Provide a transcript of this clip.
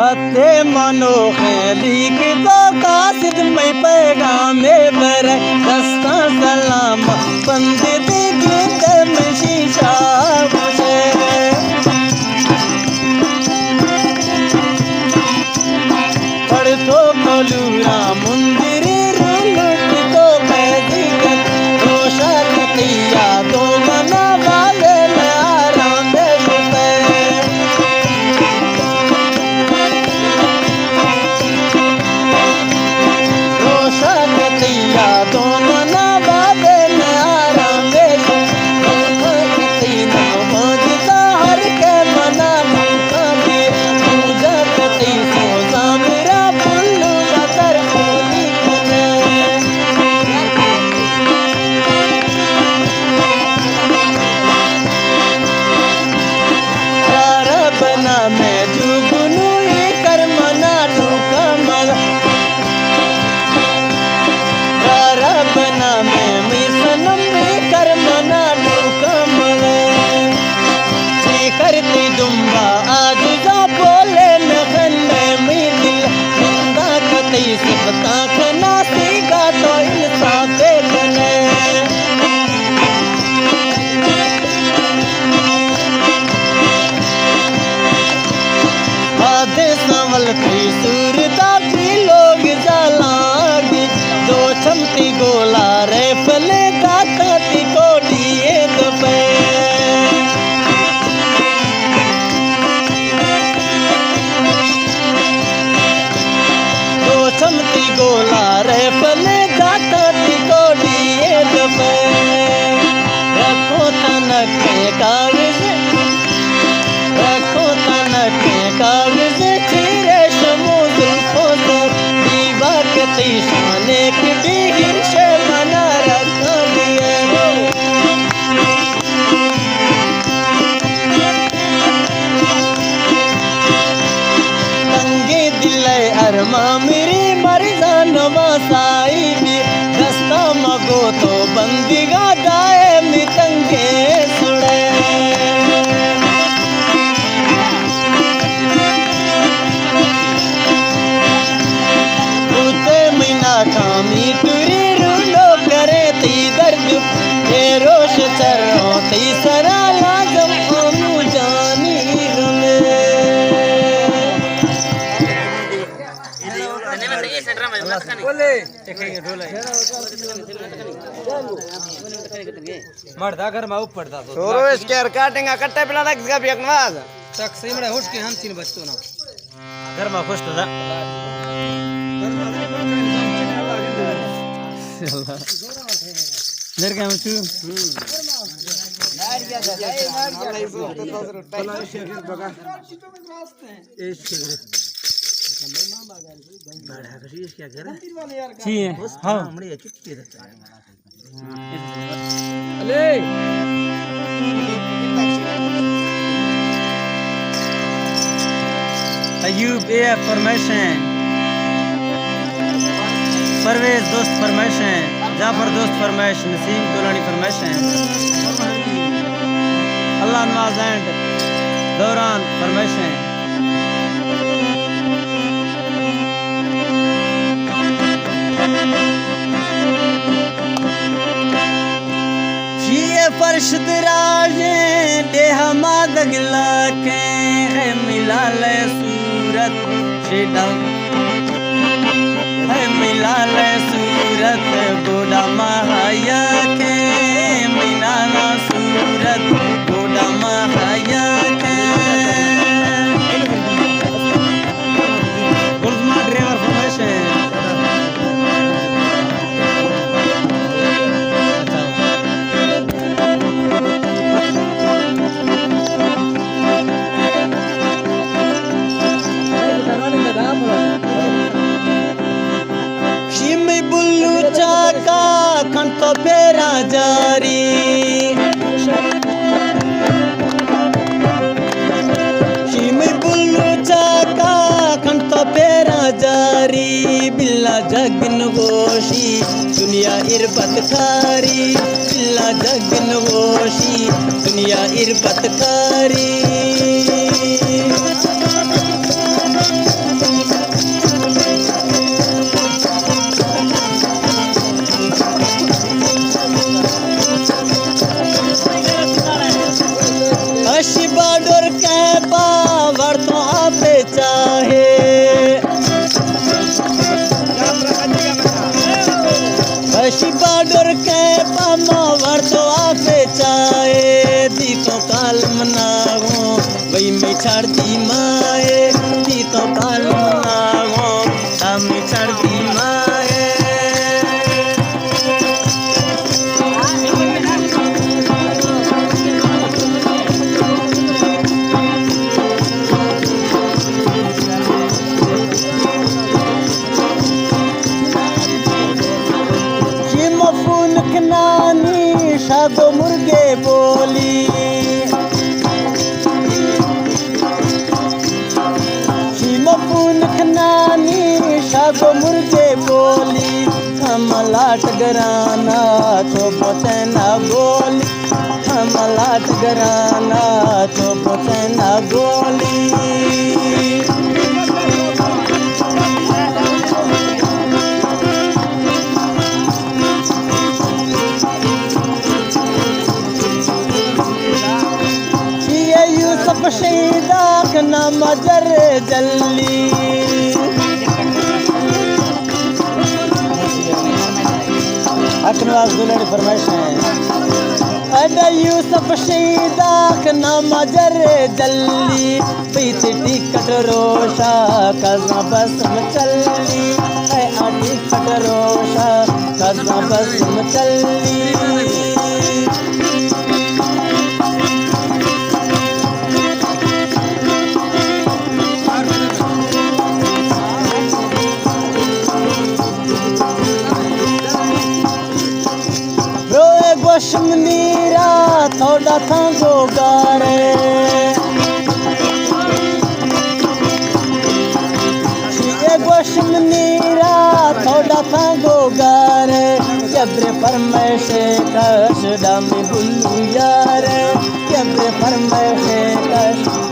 फते मनो खेली के तो कासिद में पैगाम बर दस्ता सलाम बंदे दे गिंद में शीशा बसे पढ़ तो कलूरा मुंदिरी रुलट तो पैदी कर रोशा कतिया तो मना वाले आराम दे रोशा कतिया तो मना वाले आराम दे कतीना मौजदा हर के मना कभी पूजा कती सोजा मेरा पुल्लू बतर होली कने बना मैं जुगनू कर मना ढूका मग बना मैं सनम कर मना ढूका मग करती दुम्बा आज जा बोले नखन में दिल जिंदा कती सिफता खना सीगा तो इंसाफ खने आधे संवल की सूरता भी लोग जलागी दो चमती गोला रे फले गाती कोटिए दबे दो चमती गोला रे फले गाती कोटिए दबे रखो तनक के कागज रखो तनक के कागज चिरे समुद्र खोदर दीवा के तीसाने की बिगिर से मना रखा दिए तंगे दिले अरमा मेरी मर्जान वसाई भी दस्ता मगो तो बंदिगा दाए मितंगे सुड़े कामी टूरी रूलो करे ती दर्द ये रोश चरो ती सरा लाजम अमू जानी रमे मर्दा घर में ऊपर था तो रोज के काटेंगा कट्टे पिलाना किसका भी अकवाज तक सही में होश के हम तीन बच्चों ना घर में खुश था मेरे क्या मचू अयूब ए फरमाइशें परवेज दोस्त फरमाइशें जाफर दोस्त फरमाइश नसीम तोलानी फरमाइशें अल्लाह नवाज एंड दौरान फरमाइशें ये फर्श दराजें दे हमा दगला के है मिला ले सूरत शेडा है मिला ले सूरत गोड़ा महाया के मिला ना सूरत गोड़ा महाया के गुलमा ड्राइवर फरमाइशें तो फेरा जारी शिमी बुल्लू चाका खंड तो फेरा जारी बिल्ला जगन गोशी दुनिया इरबत खारी बिल्ला जगन गोशी दुनिया इरबत खारी बशी बाडोर के बावर तो आपे चाहे बशी बाडोर के बावर तो आपे चाहे दी तो काल मनागो वही में छाड़ दी माए दी तो काल मनागो हम छाड़ दी माए नानी शागो मुर्गे बोली शिमपुन नानी शागो मुर्गे बोली हमलाट गराना तो बतना गोली हमलाट गराना तो बतना गोली शहीदा का नाम जर जल्ली अकनवाज दुलारी फरमाइश है अडा यूसुफ शहीदा का नाम जर जल्ली पीछे टिकट रोशा कज़ा बस मचली टिकट रोशा कज़ा बस मचली गोशमनीरा थोड़ा था गोगारे गोशमनीरा थोड़ा था गोगारे जबरे फरमाइशे कश डामी बुल्लू यारे जबरे फरमाइशे कश